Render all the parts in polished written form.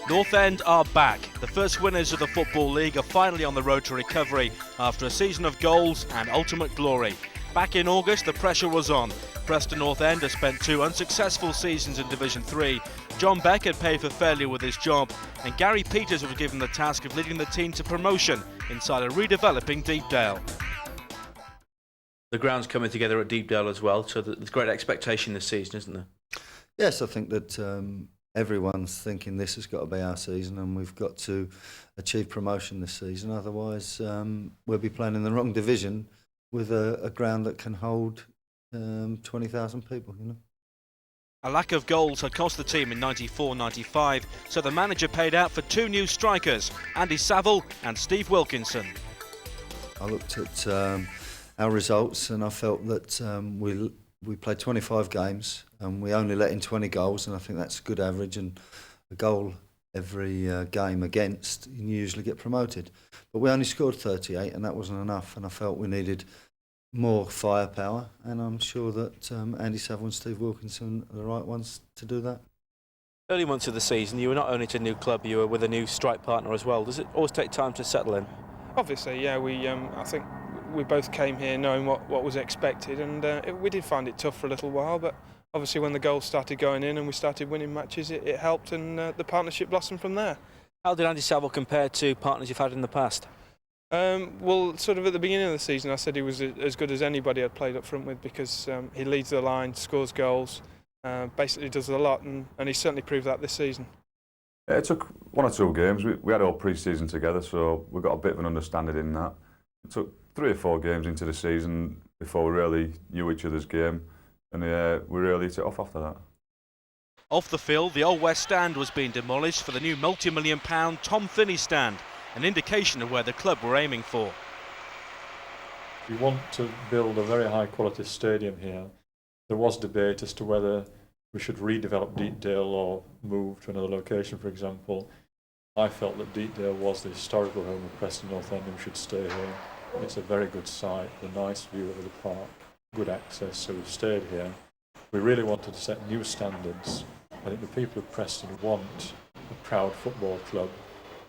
North End are back. The first winners of the Football League are finally on the road to recovery after a season of goals and ultimate glory. Back in August, the pressure was on. Preston North End has spent 2 unsuccessful seasons in Division 3. John Beck had paid for failure with his job, and Gary Peters was given the task of leading the team to promotion inside a redeveloping Deepdale. The ground's coming together at Deepdale as well, so there's great expectation this season, isn't there? Yes, I think that everyone's thinking this has got to be our season and we've got to achieve promotion this season. Otherwise, we'll be playing in the wrong division with a ground that can hold 20,000 people, you know. A lack of goals had cost the team in 94-95, so the manager paid out for 2 new strikers, Andy Saville and Steve Wilkinson. I looked at our results and I felt that we played 25 games and we only let in 20 goals, and I think that's a good average, and a goal every game against, you usually get promoted. But we only scored 38 and that wasn't enough, and I felt we needed more firepower, and I'm sure that Andy Saville and Steve Wilkinson are the right ones to do that. Early months of the season, you were not only to a new club, you were with a new strike partner as well. Does it always take time to settle in? Obviously, yeah. I think we both came here knowing what was expected, and we did find it tough for a little while, but obviously when the goals started going in and we started winning matches, it helped, and the partnership blossomed from there. How did Andy Saville compare to partners you've had in the past? Well, sort of at the beginning of the season, I said he was as good as anybody I'd played up front with, because he leads the line, scores goals, basically does a lot, and he's certainly proved that this season. It took 1 or 2 games. We had all pre-season together, so we got a bit of an understanding in that. It took 3 or 4 games into the season before we really knew each other's game, and we really hit it off after that. Off the field, the Old West stand was being demolished for the new multi-million-pound Tom Finney stand, an indication of where the club were aiming for. We want to build a very high-quality stadium here. There was debate as to whether we should redevelop Deepdale or move to another location, for example. I felt that Deepdale was the historical home of Preston North End and we should stay here. It's a very good site, a nice view over the park, good access, so we've stayed here. We really wanted to set new standards. I think the people of Preston want a proud football club,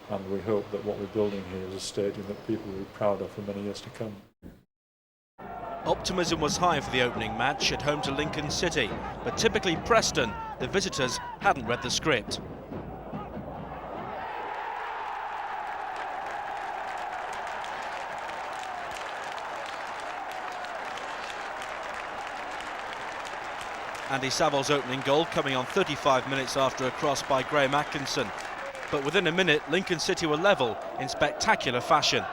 and we hope that what we're building here is a stadium that people will be proud of for many years to come. Optimism was high for the opening match at home to Lincoln City, but typically Preston, the visitors, hadn't read the script. Andy Saville's opening goal coming on 35 minutes after a cross by Graham Atkinson. But within a minute, Lincoln City were level in spectacular fashion.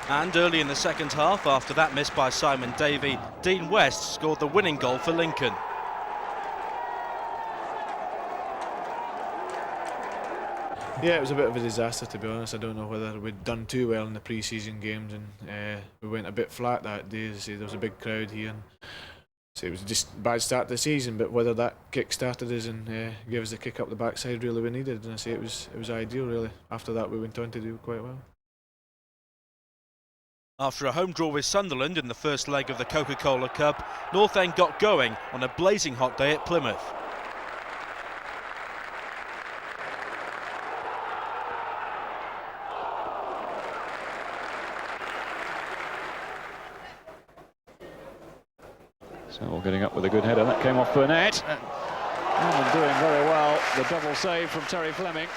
And early in the second half, after that miss by Simon Davey, Dean West scored the winning goal for Lincoln. Yeah, it was a bit of a disaster, to be honest. I don't know whether we'd done too well in the pre-season games, and we went a bit flat that day. There was a big crowd here, and so it was just a bad start to the season. But whether that kick-started us and gave us the kick up the backside really we needed, and I say it was ideal really. After that, we went on to do quite well. After a home draw with Sunderland in the first leg of the Coca-Cola Cup, North End got going on a blazing hot day at Plymouth. Cole getting up with a good header. That came off Burnett. And doing very well. The double save from Terry Fleming.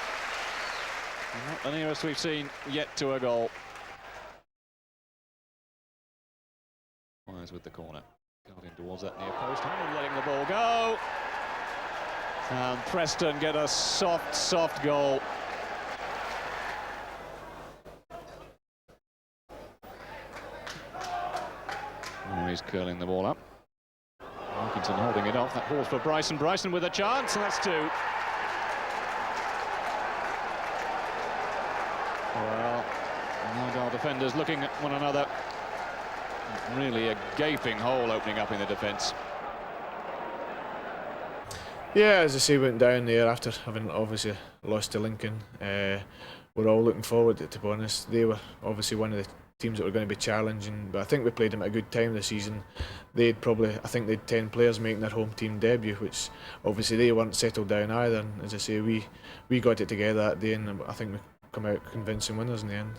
Not the nearest we've seen yet to a goal. Wise with the corner. Guarding towards that near post. Hammond letting the ball go. And Preston get a soft goal. Oh, he's curling the ball up. Wilkinson holding it off. That ball's for Bryson. Bryson with a chance, and that's 2. Well, our defenders looking at one another. Really a gaping hole opening up in the defence. Yeah, as I say, went down there after having obviously lost to Lincoln. We're all looking forward to be honest. They were obviously one of the teams that were going to be challenging, but I think we played them at a good time this season. I think they'd 10 players making their home team debut, which obviously they weren't settled down either. And as I say, we got it together that day, and I think we come out convincing winners in the end.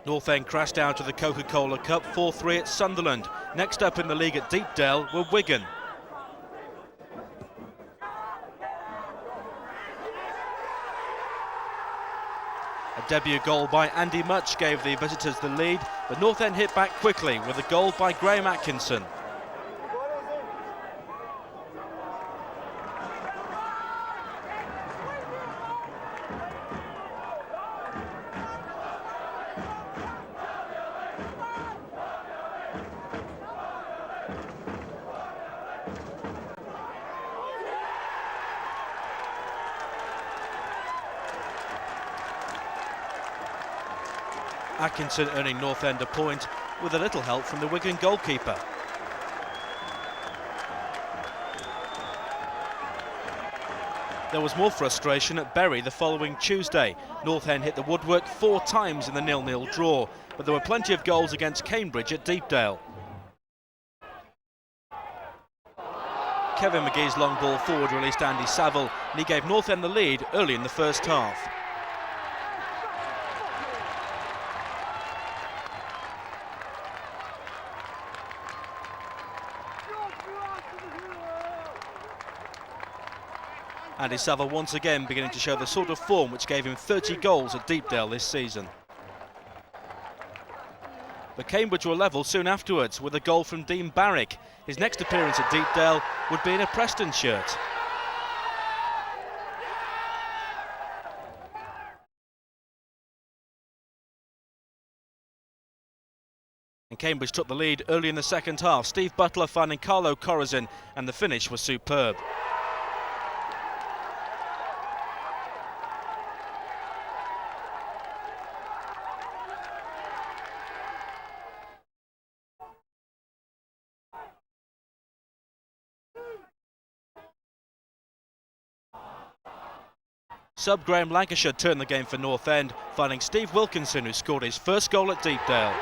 North End crashed out of the Coca-Cola Cup 4-3 at Sunderland. Next up in the league at Deepdale were Wigan. A debut goal by Andy Much gave the visitors the lead, but North End hit back quickly with a goal by Graham Atkinson. Atkinson earning North End a point with a little help from the Wigan goalkeeper. There was more frustration at Bury the following Tuesday. North End hit the woodwork 4 times in the 0-0 draw, but there were plenty of goals against Cambridge at Deepdale. Kevin McGee's long ball forward released Andy Saville, and he gave North End the lead early in the first half. Andy Saville once again beginning to show the sort of form which gave him 30 goals at Deepdale this season. But Cambridge were level soon afterwards with a goal from Dean Barrick. His next appearance at Deepdale would be in a Preston shirt. And Cambridge took the lead early in the second half. Steve Butler finding Carlo Corazin, and the finish was superb. Sub Graham Lancashire turned the game for North End, finding Steve Wilkinson, who scored his first goal at Deepdale.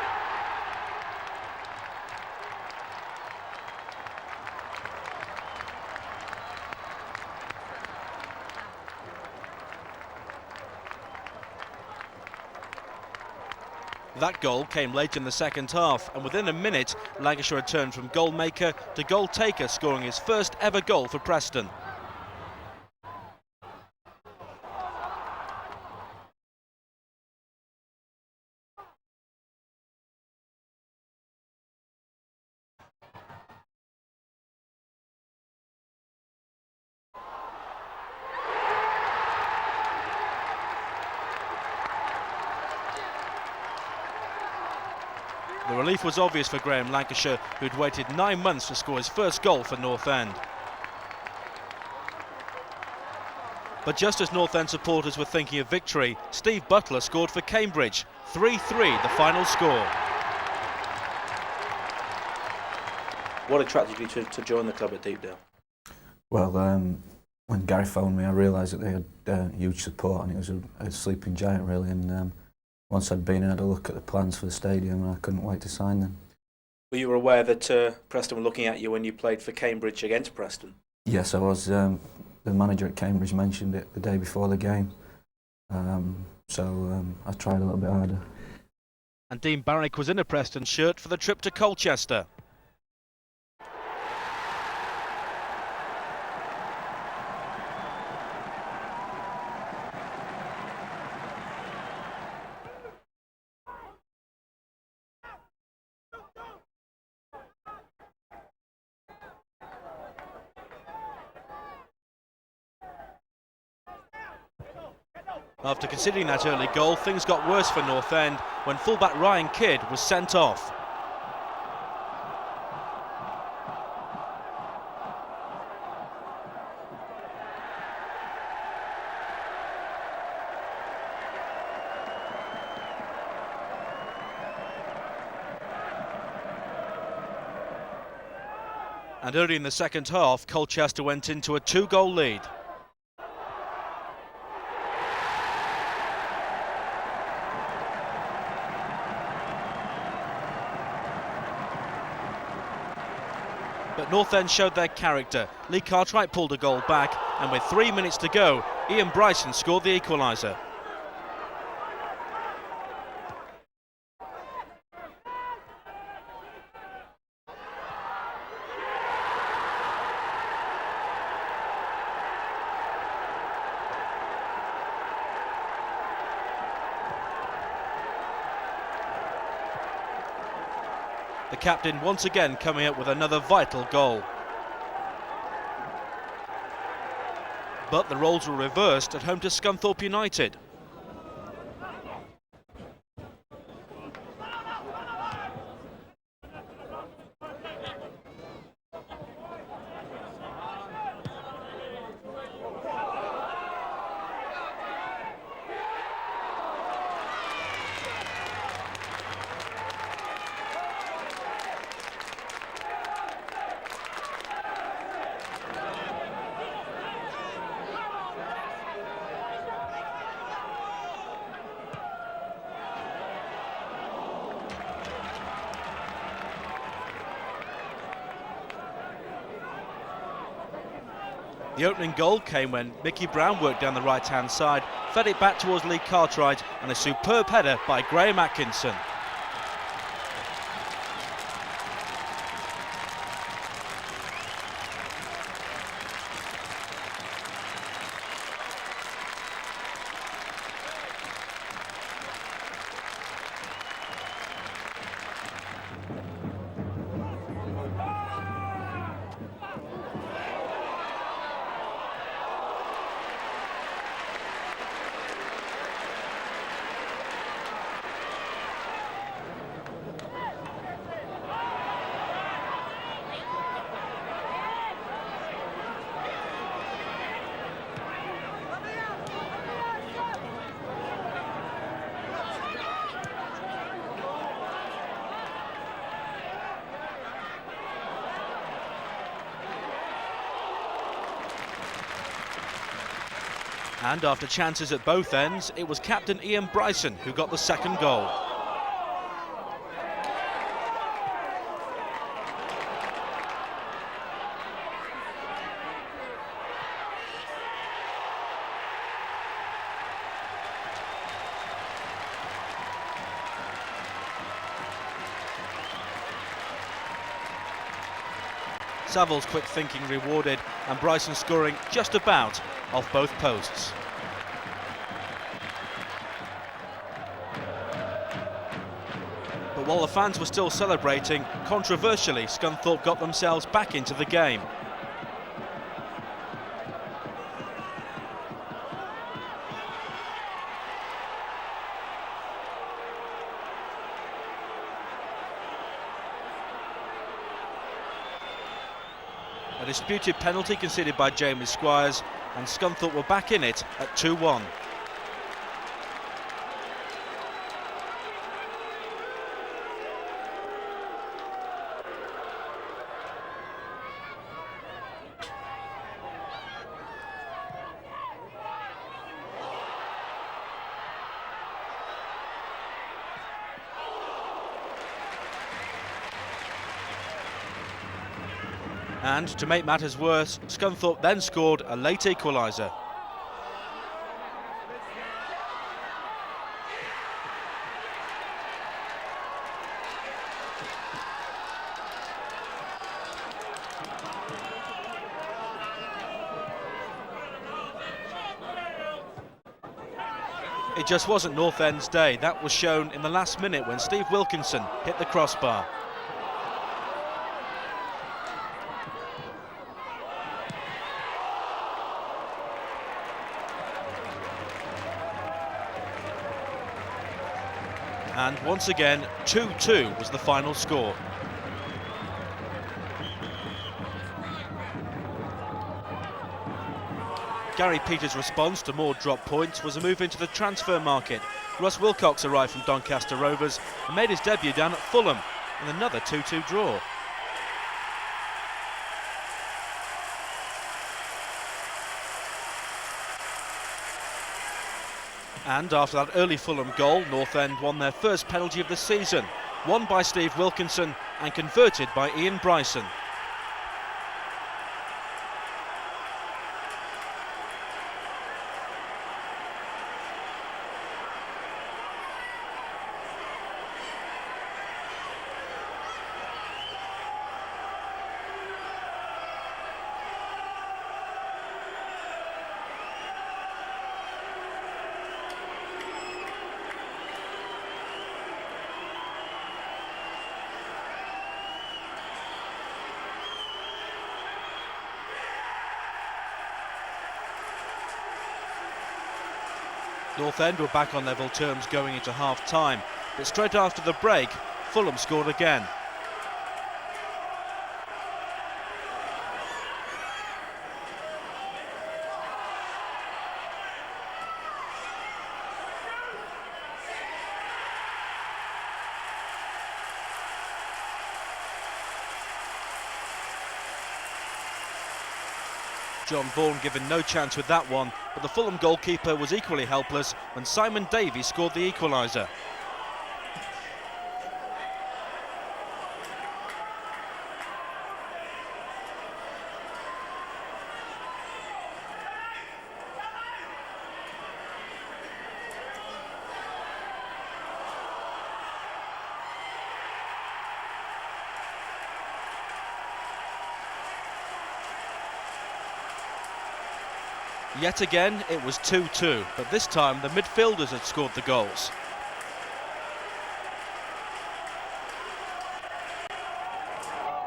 That goal came late in the second half, and within a minute, Lancashire had turned from goal maker to goal taker, scoring his first ever goal for Preston. The relief was obvious for Graham Lancashire, who'd waited 9 months to score his first goal for North End. But just as North End supporters were thinking of victory, Steve Butler scored for Cambridge. 3-3 the final score. What attracted you to join the club at Deepdale? Well, when Gary phoned me, I realised that they had huge support, and it was a sleeping giant really. And once I'd been and had a look at the plans for the stadium, I couldn't wait to sign them. Were you aware that Preston were looking at you when you played for Cambridge against Preston? Yes, I was. The manager at Cambridge mentioned it the day before the game, so I tried a little bit harder. And Dean Barrick was in a Preston shirt for the trip to Colchester. After conceding that early goal, things got worse for North End when fullback Ryan Kidd was sent off. And early in the second half, Colchester went into a 2-goal lead. But North End showed their character. Lee Cartwright pulled a goal back, and with 3 minutes to go, Ian Bryson scored the equaliser. The captain once again coming up with another vital goal. But the roles were reversed at home to Scunthorpe United. The opening goal came when Mickey Brown worked down the right-hand side, fed it back towards Lee Cartwright, and a superb header by Graham Atkinson. And after chances at both ends, it was captain Ian Bryson who got the second goal. Saville's quick thinking rewarded, and Bryson scoring just about off both posts. But while the fans were still celebrating, controversially, Scunthorpe got themselves back into the game. A disputed penalty conceded by Jamie Squires, and Scunthorpe were back in it at 2-1. And to make matters worse, Scunthorpe then scored a late equaliser. It just wasn't North End's day. That was shown in the last minute when Steve Wilkinson hit the crossbar. And once again, 2-2 was the final score. Gary Peters' response to more drop points was a move into the transfer market. Russ Wilcox arrived from Doncaster Rovers and made his debut down at Fulham in another 2-2 draw. And after that early Fulham goal, North End won their first penalty of the season, won by Steve Wilkinson and converted by Ian Bryson. North End were back on level terms going into half-time, but straight after the break, Fulham scored again. John Vaughan given no chance with that one, but the Fulham goalkeeper was equally helpless when Simon Davies scored the equaliser. Yet again, it was 2-2, but this time the midfielders had scored the goals.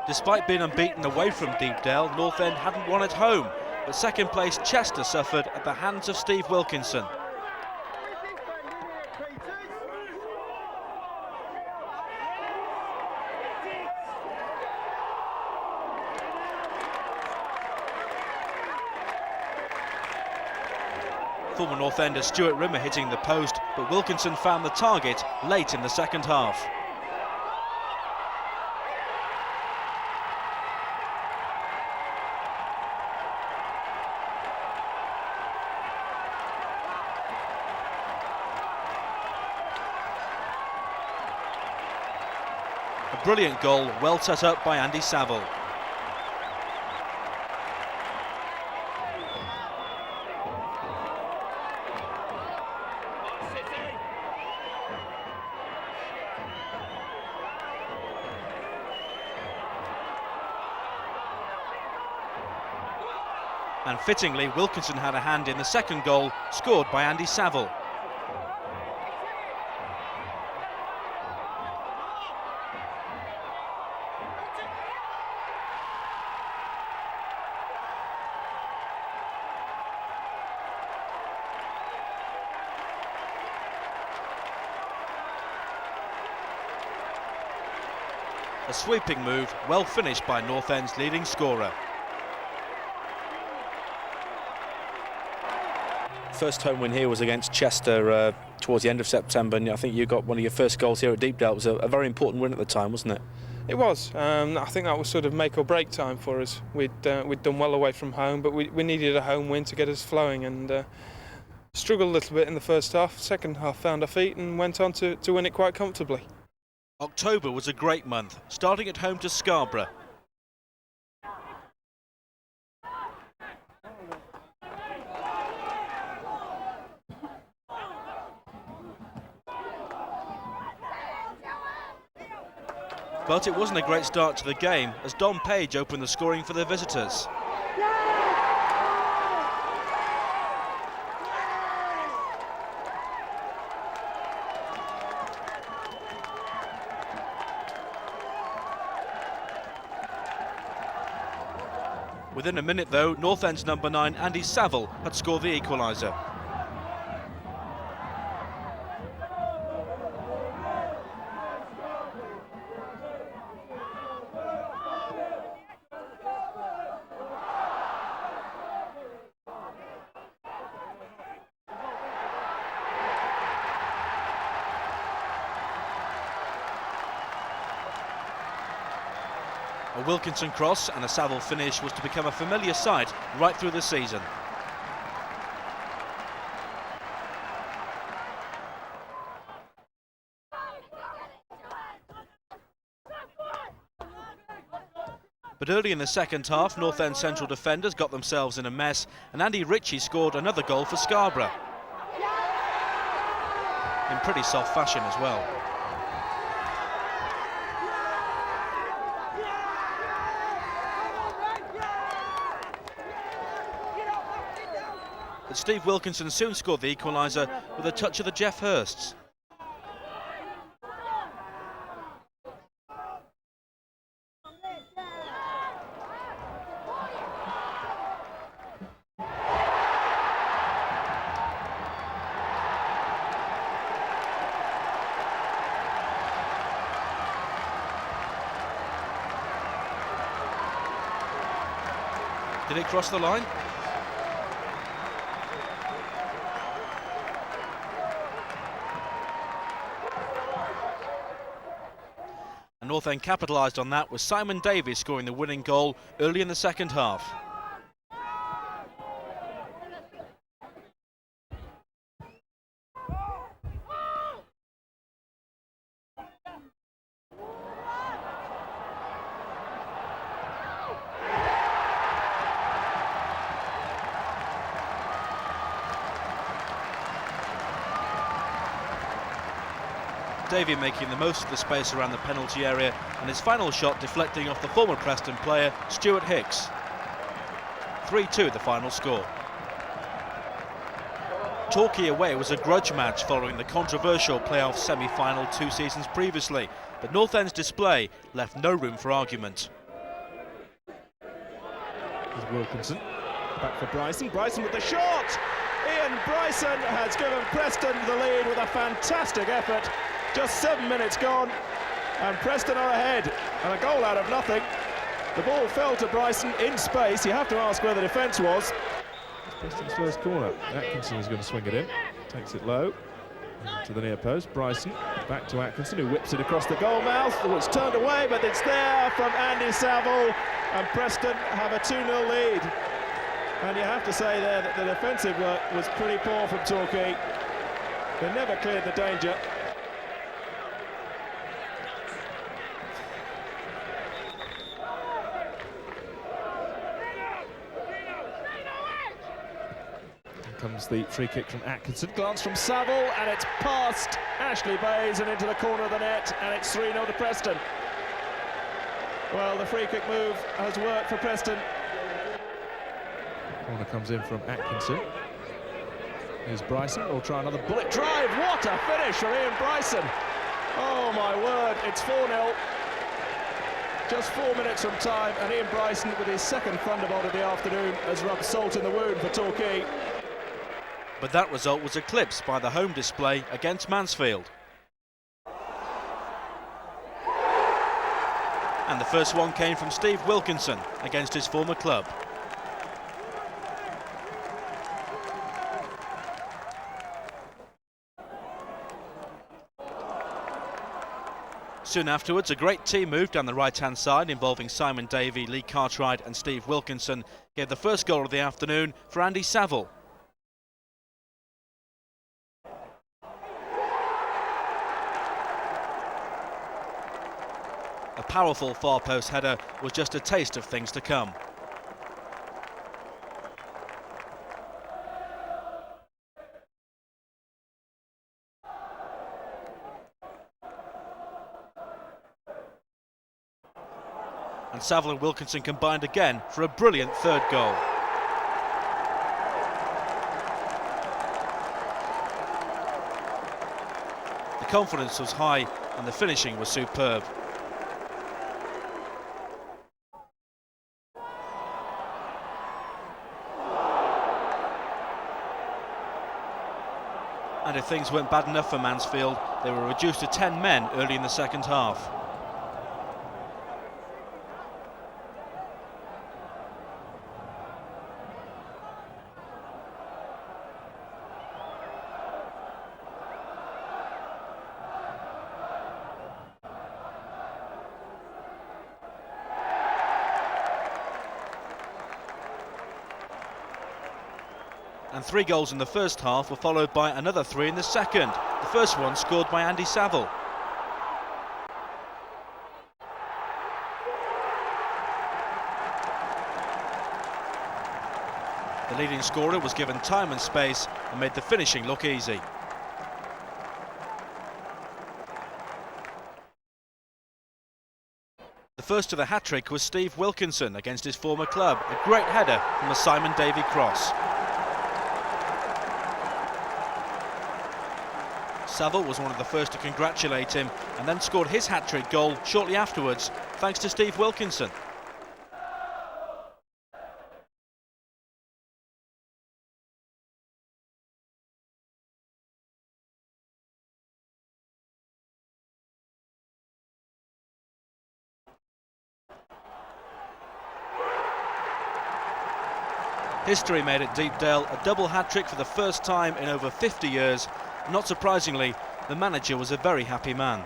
Despite being unbeaten away from Deepdale, North End hadn't won at home, but second place Chester suffered at the hands of Steve Wilkinson. Former North Ender Stuart Rimmer hitting the post, but Wilkinson found the target late in the second half. A brilliant goal, well set up by Andy Saville. And fittingly, Wilkinson had a hand in the second goal, scored by Andy Saville. A sweeping move, well finished by North End's leading scorer. First home win here was against Chester towards the end of September, and I think you got one of your first goals here at Deepdale. It was a very important win at the time, wasn't it? It was. I think that was sort of make or break time for us. We'd done well away from home, but we needed a home win to get us flowing, and struggled a little bit in the first half. Second half found our feet and went on to win it quite comfortably. October was a great month, starting at home to Scarborough. But it wasn't a great start to the game as Don Page opened the scoring for the visitors. Within a minute though, North End's number 9 Andy Saville had scored the equaliser. A Wilkinson cross and a Saville finish was to become a familiar sight right through the season. But early in the second half, North End Central defenders got themselves in a mess, and Andy Ritchie scored another goal for Scarborough. In pretty soft fashion as well. But Steve Wilkinson soon scored the equaliser with a touch of the Jeff Hursts. Did it cross the line? And North End capitalised on that with Simon Davies scoring the winning goal early in the second half. Davey making the most of the space around the penalty area, and his final shot deflecting off the former Preston player Stuart Hicks. 3-2 the final score. Torquay away was a grudge match following the controversial playoff semi-final 2 seasons previously, but North End's display left no room for argument. There's Wilkinson, back for Bryson. Bryson with the shot! Ian Bryson has given Preston the lead with a fantastic effort. Just 7 minutes gone, and Preston are ahead, and a goal out of nothing. The ball fell to Bryson in space. You have to ask where the defence was. It's Preston's first corner. Atkinson is going to swing it in. Takes it low to the near post. Bryson back to Atkinson, who whips it across the goal mouth. Oh, it's turned away, but it's there from Andy Saville, and Preston have a 2-0 lead. And you have to say there that the defensive work was pretty poor from Torquay. They never cleared the danger. Comes the free kick from Atkinson, glance from Saville, and it's past Ashley Bays and into the corner of the net, and it's 3-0 to Preston. Well, the free kick move has worked for Preston. Corner comes in from Atkinson. Here's Bryson, we'll try another bullet drive. What a finish from Ian Bryson. Oh my word, it's 4-0. Just 4 minutes from time, and Ian Bryson, with his second thunderbolt of the afternoon, has rubbed salt in the wound for Torquay. But that result was eclipsed by the home display against Mansfield. And the first one came from Steve Wilkinson against his former club. Soon afterwards, a great team move down the right-hand side involving Simon Davey, Lee Cartwright and Steve Wilkinson gave the first goal of the afternoon for Andy Saville. A powerful far post header was just a taste of things to come. And Saville and Wilkinson combined again for a brilliant third goal. The confidence was high and the finishing was superb. And if things weren't bad enough for Mansfield, they were reduced to 10 men early in the second half. And 3 goals in the first half were followed by another 3 in the second. The first one scored by Andy Saville. The leading scorer was given time and space and made the finishing look easy. The first to the hat-trick was Steve Wilkinson against his former club. A great header from the Simon Davey cross. Saville was one of the first to congratulate him and then scored his hat-trick goal shortly afterwards, thanks to Steve Wilkinson. History made at Deepdale a double hat-trick for the first time in over 50 years. Not surprisingly, the manager was a very happy man.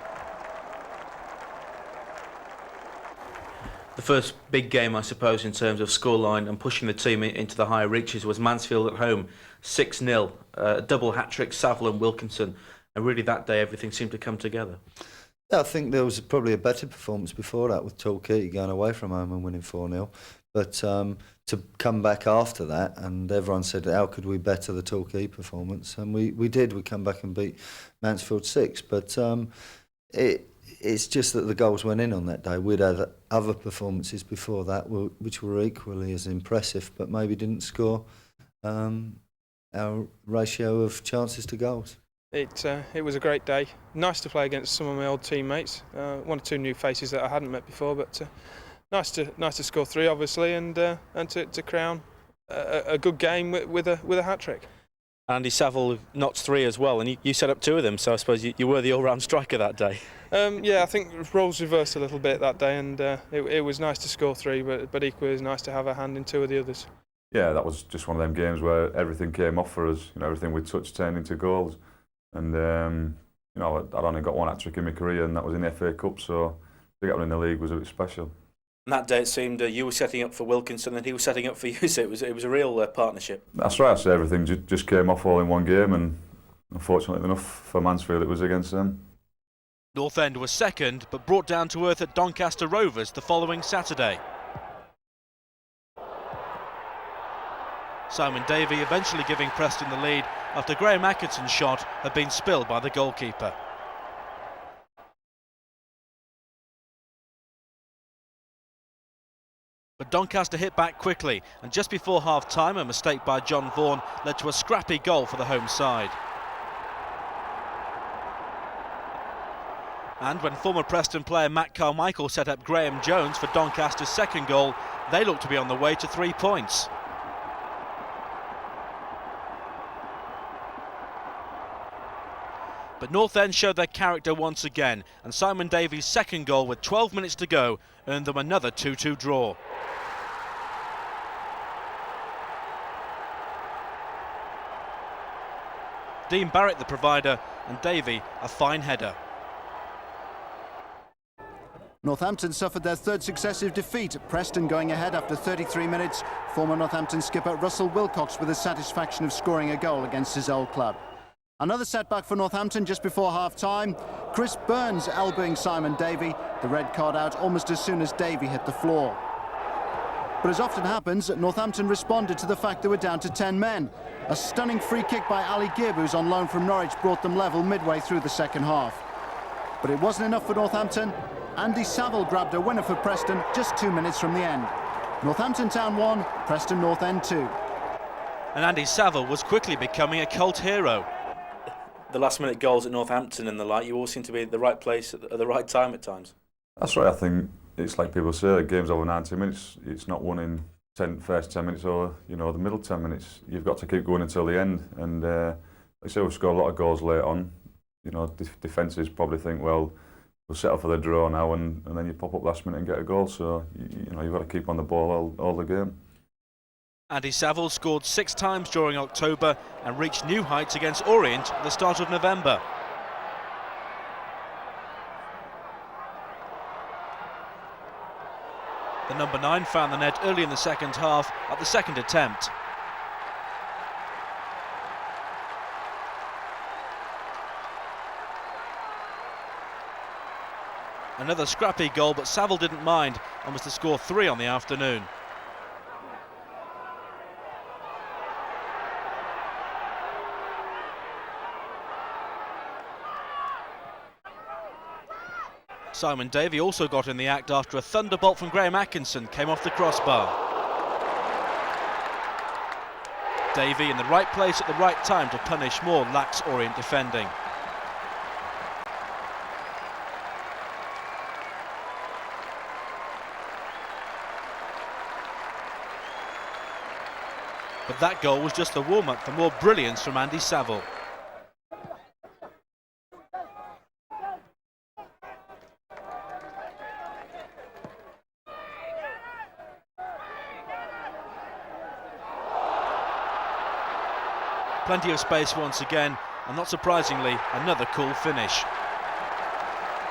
The first big game, I suppose, in terms of scoreline and pushing the team into the higher reaches was Mansfield at home, 6-0, double hat-trick, Saville and Wilkinson. And really that day everything seemed to come together. Yeah, I think there was probably a better performance before that with Torquay going away from home and winning 4-0. But to come back after that, and everyone said, how could we better the Torquay performance? And we did. We come back and beat Mansfield 6. But it's just that the goals went in on that day. We'd had other performances before that which were equally as impressive, but maybe didn't score our ratio of chances to goals. It was a great day. Nice to play against some of my old teammates. 1 or 2 new faces that I hadn't met before, but nice to score 3, obviously, and to crown a good game with a hat-trick. Andy Saville knocked 3 as well, and you set up 2 of them, so I suppose you were the all-round striker that day. Yeah, I think roles reversed a little bit that day, and it was nice to score 3, but equally it was nice to have a hand in 2 of the others. Yeah, that was just one of them games where everything came off for us. You know, everything we touched turned into goals. And you know, I'd only got 1 hat-trick in my career, and that was in the FA Cup, so to get one in the league was a bit special. And that day it seemed you were setting up for Wilkinson and he was setting up for you, so it was a real partnership. That's right, so everything just came off all in one game, and unfortunately enough for Mansfield it was against them. North End was second, but brought down to earth at Doncaster Rovers the following Saturday. Simon Davey eventually giving Preston the lead after Graham Atkinson's shot had been spilled by the goalkeeper. But Doncaster hit back quickly, and just before half-time a mistake by John Vaughan led to a scrappy goal for the home side. And when former Preston player Matt Carmichael set up Graham Jones for Doncaster's second goal, they looked to be on the way to 3 points. But North End showed their character once again, and Simon Davey's second goal with 12 minutes to go earned them another 2-2 draw. Dean Barrett the provider, and Davey a fine header. Northampton suffered their 3rd successive defeat. Preston going ahead after 33 minutes. Former Northampton skipper Russell Wilcox with the satisfaction of scoring a goal against his old club. Another setback for Northampton just before half-time. Chris Burns elbowing Simon Davey. The red card out almost as soon as Davey hit the floor. But as often happens, Northampton responded to the fact they were down to 10 men. A stunning free kick by Ali Gibb, who's on loan from Norwich, brought them level midway through the second half. But it wasn't enough for Northampton. Andy Saville grabbed a winner for Preston just 2 minutes from the end. Northampton Town 1, Preston North End 2. And Andy Saville was quickly becoming a cult hero. The last-minute goals at Northampton and the like, you all seem to be at the right place at the right time at times. That's right, I think it's like people say, the game's over 90 minutes, it's not won in first 10 minutes or, you know, the middle 10 minutes. You've got to keep going until the end, and like I say, we've scored a lot of goals late on. You know, defences probably think, well, we'll settle for the draw now, and then you pop up last minute and get a goal, so you know, you've got to keep on the ball all the game. Andy Saville scored 6 times during October and reached new heights against Orient at the start of November. The number 9 found the net early in the second half at the second attempt. Another scrappy goal, but Saville didn't mind and was to score 3 on the afternoon. Simon Davey also got in the act after a thunderbolt from Graham Atkinson came off the crossbar. Davey in the right place at the right time to punish more lax Orient defending. But that goal was just the warm-up for more brilliance from Andy Saville. Plenty of space once again, and not surprisingly, another cool finish.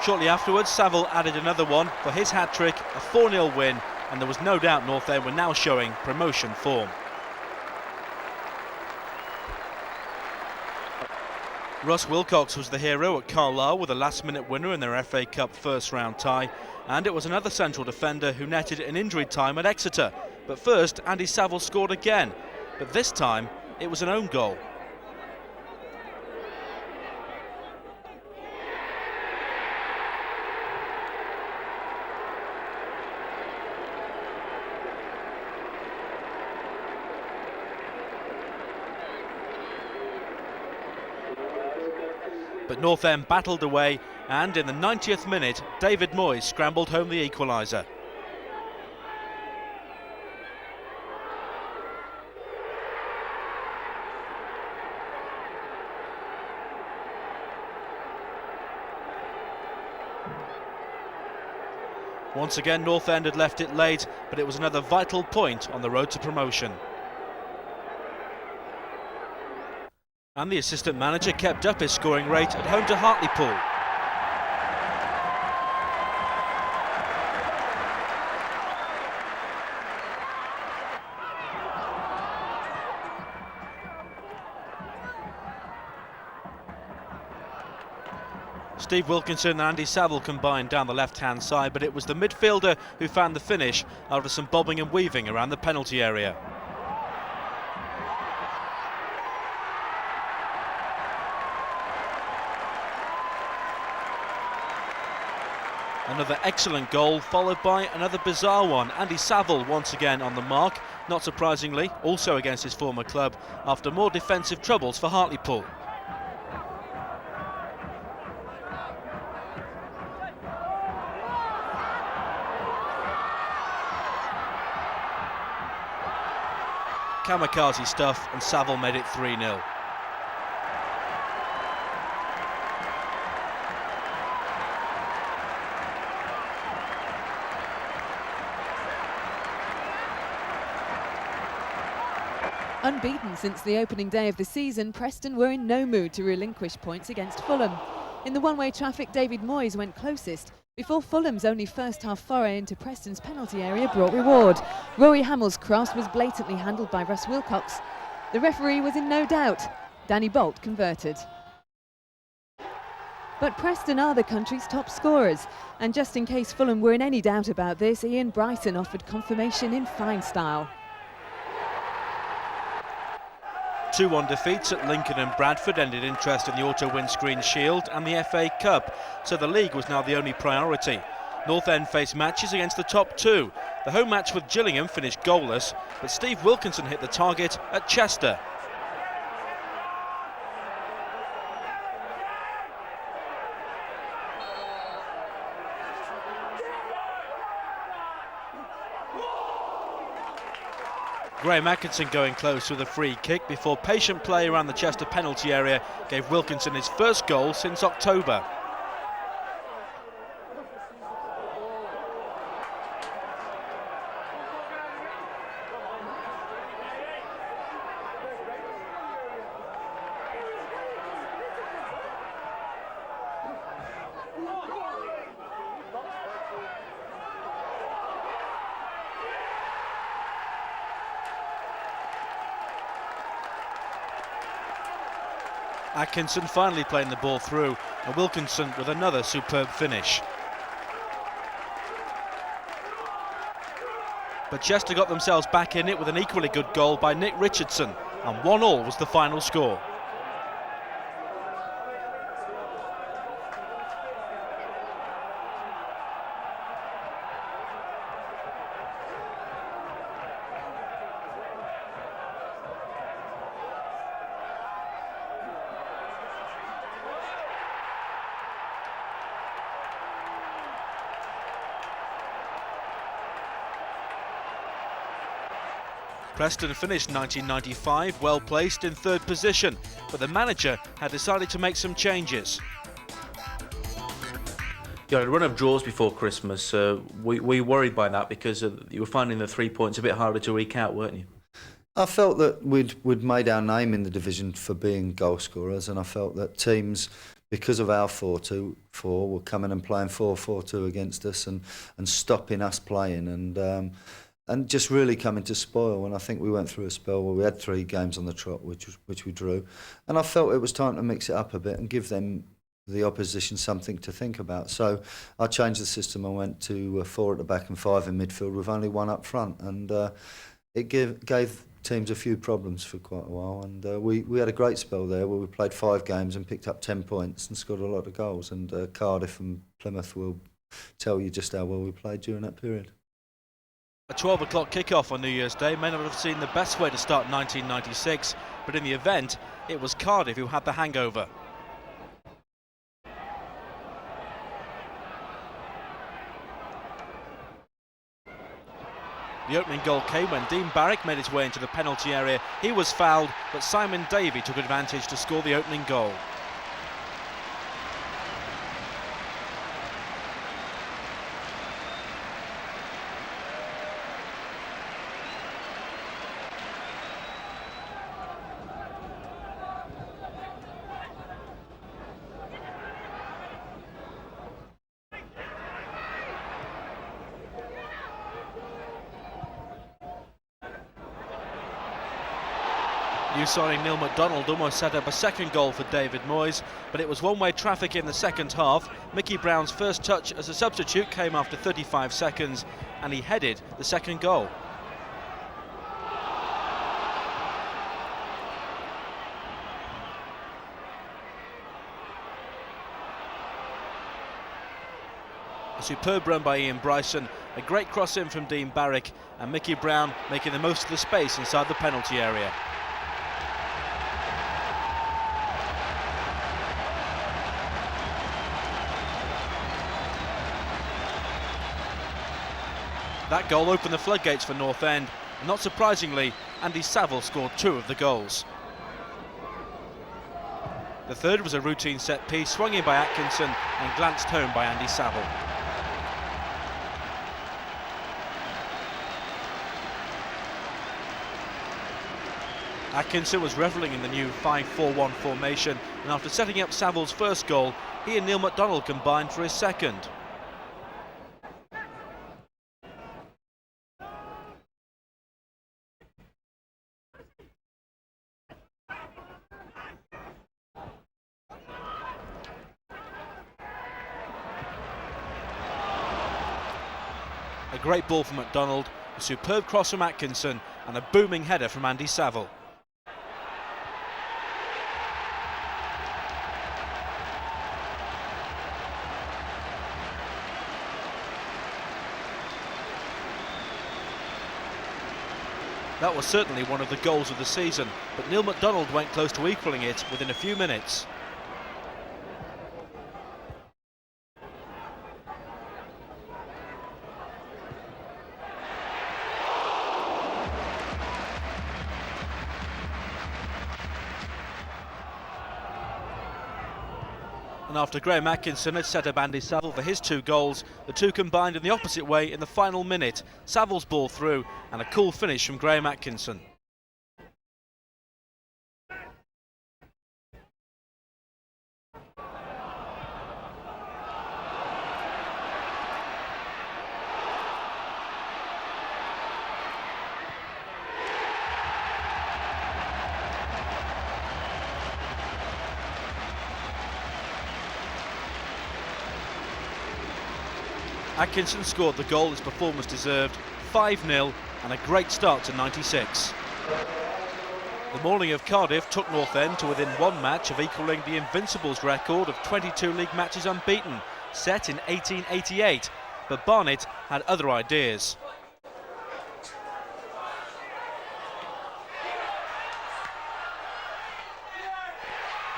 Shortly afterwards, Saville added another one for his hat-trick, a 4-0 win, and there was no doubt North End were now showing promotion form. Russ Wilcox was the hero at Carlisle with a last-minute winner in their FA Cup first-round tie, and it was another central defender who netted an injury time at Exeter. But first, Andy Saville scored again, but this time it was an own goal. But North End battled away, and in the 90th minute, David Moyes scrambled home the equaliser. Once again, North End had left it late, but it was another vital point on the road to promotion. And the assistant manager kept up his scoring rate at home to Hartlepool. Steve Wilkinson and Andy Saville combined down the left-hand side, but it was the midfielder who found the finish after some bobbing and weaving around the penalty area. Another excellent goal, followed by another bizarre one. Andy Saville once again on the mark, not surprisingly, also against his former club, after more defensive troubles for Hartlepool. Kamikaze stuff, and Saville made it 3-0. Unbeaten since the opening day of the season, Preston were in no mood to relinquish points against Fulham. In the one-way traffic, David Moyes went closest, before Fulham's only first-half foray into Preston's penalty area brought reward. Rory Hamill's cross was blatantly handled by Russ Wilcox. The referee was in no doubt. Danny Bolt converted. But Preston are the country's top scorers, and just in case Fulham were in any doubt about this, Ian Bryson offered confirmation in fine style. 2-1 defeats at Lincoln and Bradford ended interest in the Auto Windscreen Shield and the FA Cup, so the league was now the only priority. North End faced matches against the top two. The home match with Gillingham finished goalless, but Steve Wilkinson hit the target at Chester. Graham Atkinson going close with a free kick before patient play around the Chester penalty area gave Wilkinson his first goal since October. Atkinson finally playing the ball through, and Wilkinson with another superb finish. But Chester got themselves back in it with an equally good goal by Nick Richardson, and 1-1 was the final score. Preston finished 1995 well placed in third position, but the manager had decided to make some changes. You had a run of draws before Christmas. We worried by that because you were finding the 3 points a bit harder to eke out, weren't you? I felt that we'd made our name in the division for being goal scorers, and I felt that teams, because of our 4-2-4, were coming and playing 4-4-2 against us and stopping us playing and just really coming to spoil. And I think we went through a spell where we had 3 games on the trot, which we drew, and I felt it was time to mix it up a bit and give them, the opposition, something to think about. So I changed the system. I went to 4 at the back and 5 in midfield with only 1 up front, and it gave teams a few problems for quite a while. And we had a great spell there where we played 5 games and picked up 10 points and scored a lot of goals. And Cardiff and Plymouth will tell you just how well we played during that period. A 12 o'clock kick-off on New Year's Day may not have seemed the best way to start 1996, but in the event, it was Cardiff who had the hangover. The opening goal came when Dean Barrick made his way into the penalty area. He was fouled, but Simon Davey took advantage to score the opening goal. New signing Neil MacDonald almost set up a second goal for David Moyes, but it was one-way traffic in the second half. Mickey Brown's first touch as a substitute came after 35 seconds, and he headed the second goal. A superb run by Ian Bryson, a great cross in from Dean Barrick, and Mickey Brown making the most of the space inside the penalty area. That goal opened the floodgates for North End, and not surprisingly, Andy Saville scored 2 of the goals. The third was a routine set piece swung in by Atkinson and glanced home by Andy Saville. Atkinson was revelling in the new 5-4-1 formation, and after setting up Saville's first goal, he and Neil MacDonald combined for his second. A great ball from MacDonald, a superb cross from Atkinson, and a booming header from Andy Saville. That was certainly one of the goals of the season, but Neil MacDonald went close to equalling it within a few minutes. And after Graham Atkinson had set up Andy Saville for his 2 goals, the two combined in the opposite way in the final minute. Saville's ball through and a cool finish from Graham Atkinson. Atkinson scored the goal his performance deserved, 5-0, and a great start to 96. The morning of Cardiff took North End to within one match of equalling the Invincibles record of 22 league matches unbeaten, set in 1888, but Barnet had other ideas.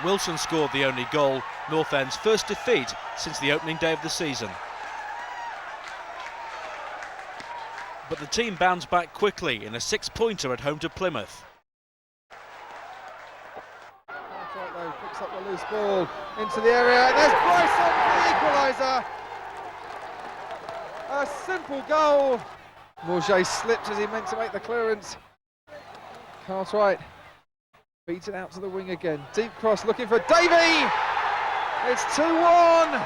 Wilson scored the only goal, North End's first defeat since the opening day of the season. But the team bounced back quickly in a 6-pointer at home to Plymouth. Picks up the loose ball into the area. There's Bryson for the equaliser. A simple goal. Morget slipped as he meant to make the clearance. Cartwright beats it out to the wing again. Deep cross looking for Davey. It's 2-1.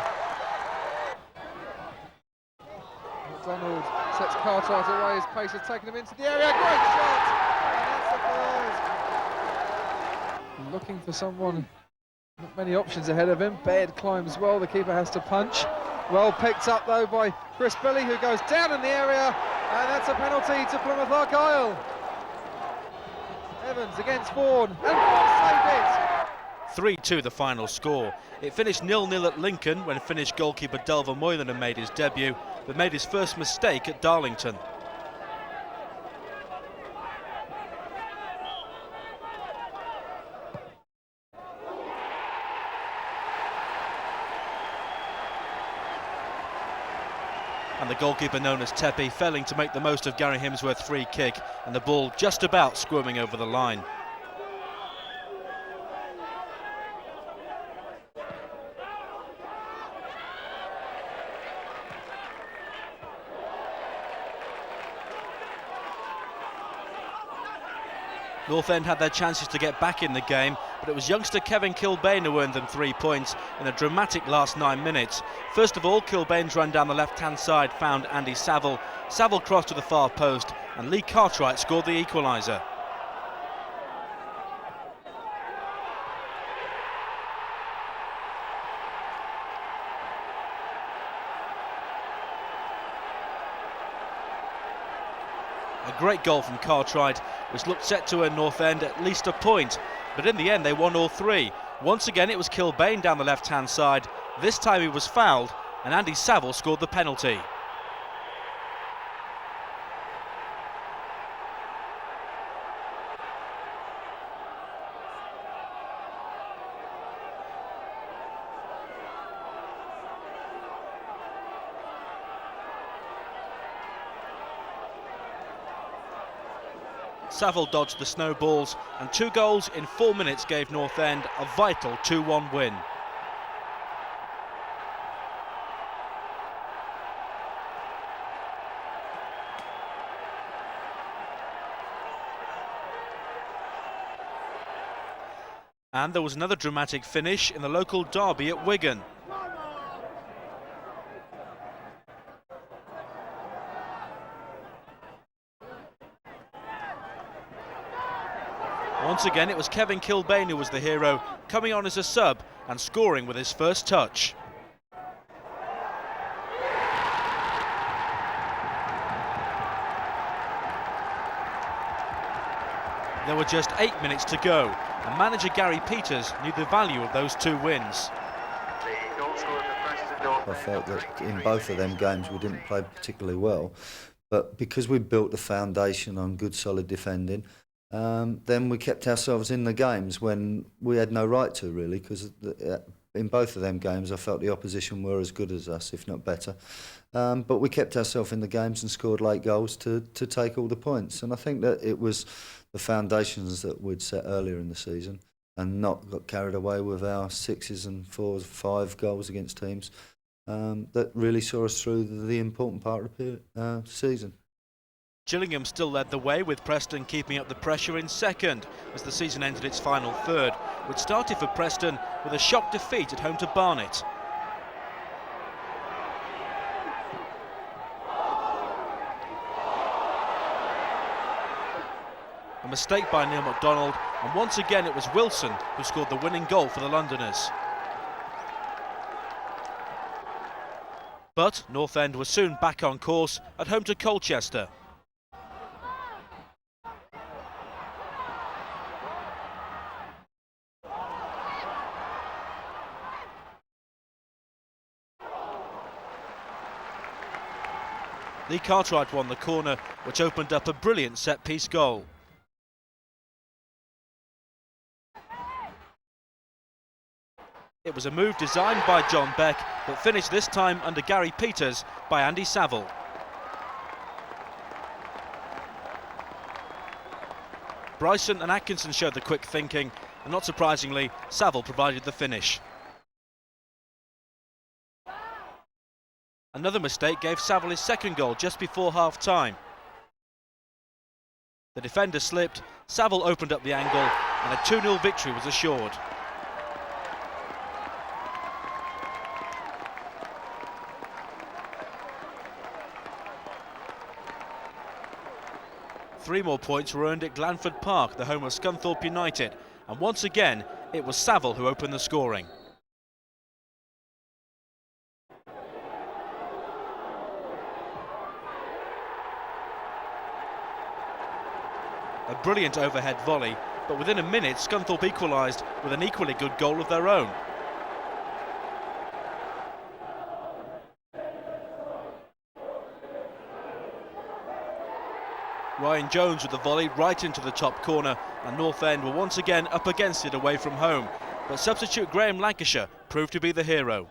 McDonald sets Cartwright away. His pace has taken him into the area. Great shot. And that's the third. Looking for someone. Not many options ahead of him. Baird climbs well. The keeper has to punch. Well picked up though by Chris Billy, who goes down in the area, and that's a penalty to Plymouth Argyle. Evans against Vaughan, and Vaughan saved it. 3-2 the final score. It finished 0-0 at Lincoln when Finnish goalkeeper Delva Moylan made his debut, but made his first mistake at Darlington. And the goalkeeper known as Tepe failing to make the most of Gary Hemsworth's free kick, and the ball just about squirming over the line. North End had their chances to get back in the game, but it was youngster Kevin Kilbane who earned them 3 points in a dramatic last 9 minutes. First of all, Kilbane's run down the left-hand side found Andy Saville. Saville crossed to the far post, and Lee Cartwright scored the equaliser. A great goal from Cartwright, which looked set to earn North End at least a point, but in the end they won all three. Once again it was Kilbane down the left-hand side. This time he was fouled, and Andy Saville scored the penalty. Saville dodged the snowballs, and 2 goals in 4 minutes gave North End a vital 2-1 win. And there was another dramatic finish in the local derby at Wigan. Once again, it was Kevin Kilbane who was the hero, coming on as a sub and scoring with his first touch. There were just 8 minutes to go, and manager Gary Peters knew the value of those 2 wins. I felt that in both of them games we didn't play particularly well, but because we built the foundation on good solid defending, then we kept ourselves in the games when we had no right to, really, because in both of them games I felt the opposition were as good as us, if not better. But we kept ourselves in the games and scored late goals to take all the points. And I think that it was the foundations that we'd set earlier in the season and not got carried away with our 6s and 4s, 5 goals against teams that really saw us through the important part of the season. Gillingham still led the way, with Preston keeping up the pressure in second as the season entered its final third, which started for Preston with a shock defeat at home to Barnet. A mistake by Neil MacDonald, and once again it was Wilson who scored the winning goal for the Londoners. But North End was soon back on course at home to Colchester. Lee Cartwright won the corner, which opened up a brilliant set-piece goal. It was a move designed by John Beck, but finished this time under Gary Peters by Andy Saville. Bryson and Atkinson showed the quick thinking, and not surprisingly, Saville provided the finish. Another mistake gave Saville his second goal just before half-time. The defender slipped, Saville opened up the angle, and a 2-0 victory was assured. Three more points were earned at Glanford Park, the home of Scunthorpe United, and once again it was Saville who opened the scoring. A brilliant overhead volley, but within a minute Scunthorpe equalised with an equally good goal of their own. Ryan Jones with the volley right into the top corner, and North End were once again up against it away from home, but substitute Graham Lancashire proved to be the hero.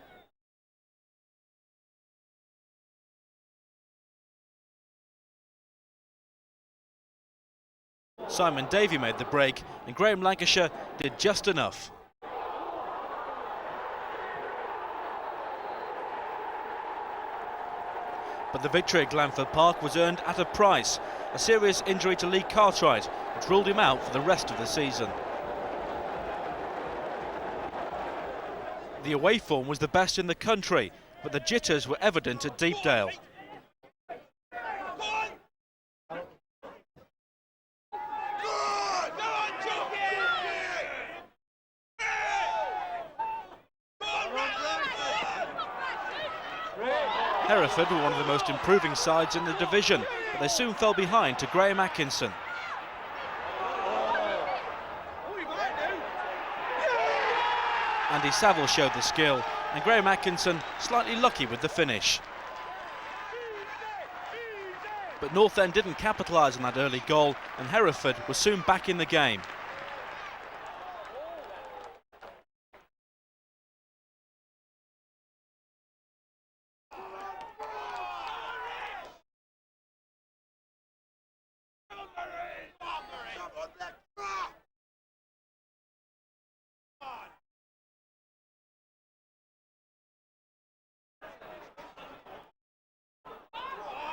Simon Davey made the break, and Graham Lancashire did just enough. But the victory at Glanford Park was earned at a price, a serious injury to Lee Cartwright, which ruled him out for the rest of the season. The away form was the best in the country, but the jitters were evident at Deepdale. Hereford were one of the most improving sides in the division, but they soon fell behind to Graham Atkinson. Andy Saville showed the skill, and Graham Atkinson slightly lucky with the finish. But North End didn't capitalise on that early goal, and Hereford was soon back in the game.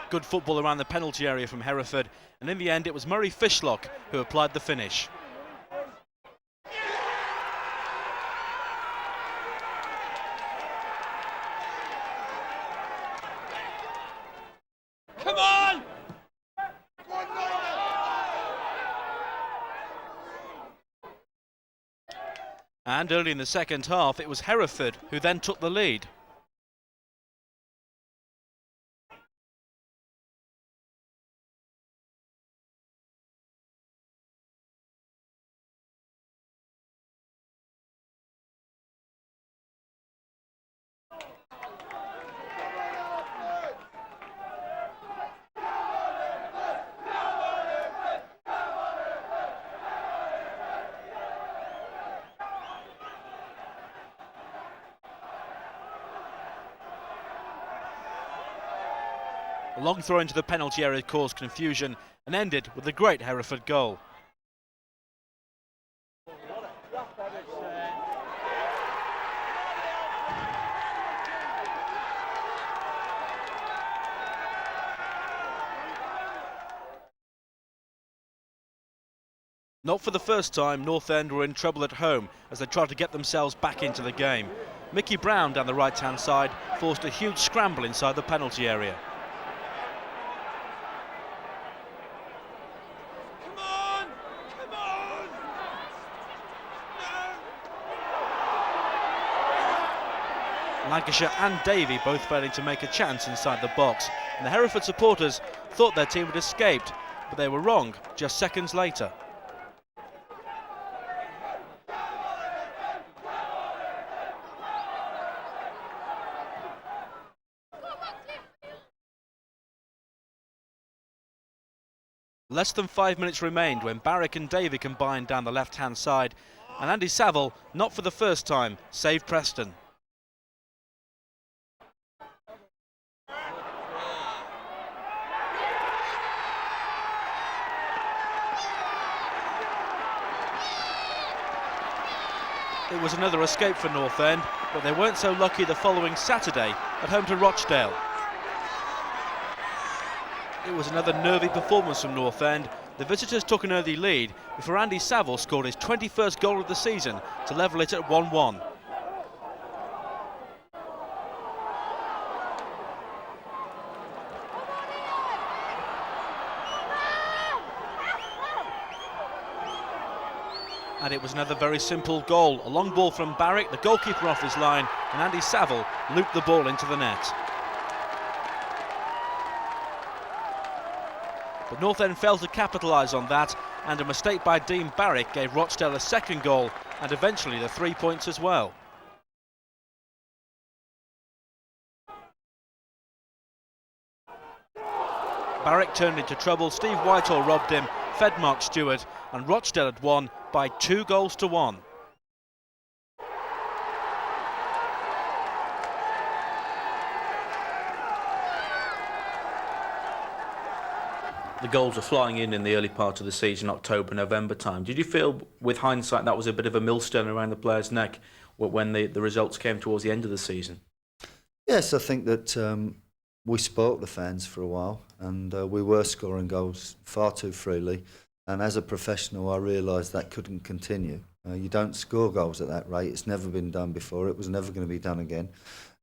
Good football around the penalty area from Hereford, and in the end it was Murray Fishlock who applied the finish. Come on! And early in the second half it was Hereford who then took the lead. A long throw into the penalty area caused confusion and ended with a great Hereford goal. Not for the first time, North End were in trouble at home as they tried to get themselves back into the game. Mickey Brown down the right-hand side forced a huge scramble inside the penalty area. Lancashire and Davey both failing to make a chance inside the box, and the Hereford supporters thought their team had escaped, but they were wrong just seconds later. Less than 5 minutes remained when Barrick and Davey combined down the left-hand side, and Andy Saville, not for the first time, saved Preston. It was another escape for North End, but they weren't so lucky the following Saturday at home to Rochdale. It was another nervy performance from North End. The visitors took an early lead before Andy Saville scored his 21st goal of the season to level it at 1-1. And it was another very simple goal. A long ball from Barrick, the goalkeeper off his line, and Andy Saville looped the ball into the net. But North End failed to capitalise on that, and a mistake by Dean Barrick gave Rochdale a second goal and eventually the 3 points as well. Barrick turned into trouble, Steve Whitehall robbed him, fed Mark Stewart, and Rochdale had won by 2-1. The goals were flying in the early part of the season, October, November time. Did you feel, with hindsight, that was a bit of a millstone around the player's neck when the results came towards the end of the season? Yes, I think that we spoilt the fans for a while, and we were scoring goals far too freely. And as a professional, I realised that couldn't continue. You don't score goals at that rate. It's never been done before. It was never going to be done again.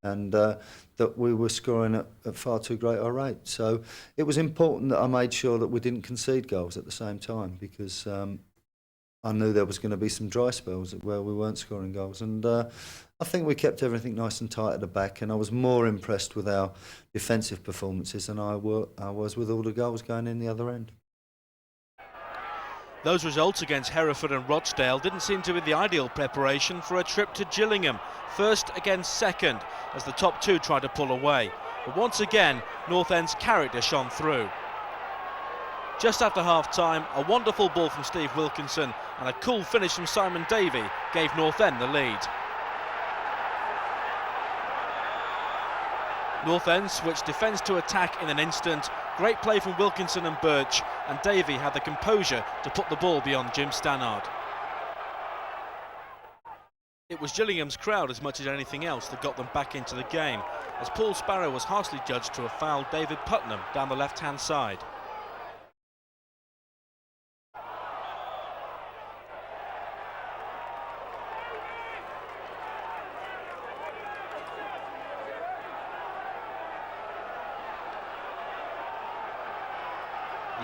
And that we were scoring at far too great a rate. So it was important that I made sure that we didn't concede goals at the same time, because I knew there was going to be some dry spells where we weren't scoring goals. And I think we kept everything nice and tight at the back, and I was more impressed with our defensive performances than I was with all the goals going in the other end. Those results against Hereford and Rochdale didn't seem to be the ideal preparation for a trip to Gillingham, first against second, as the top two tried to pull away. But once again, North End's character shone through. Just after half-time, a wonderful ball from Steve Wilkinson and a cool finish from Simon Davey gave North End the lead. North End switched defence to attack in an instant. Great play from Wilkinson and Birch, and Davey had the composure to put the ball beyond Jim Stannard. It was Gillingham's crowd as much as anything else that got them back into the game, as Paul Sparrow was harshly judged to have fouled David Putnam down the left-hand side.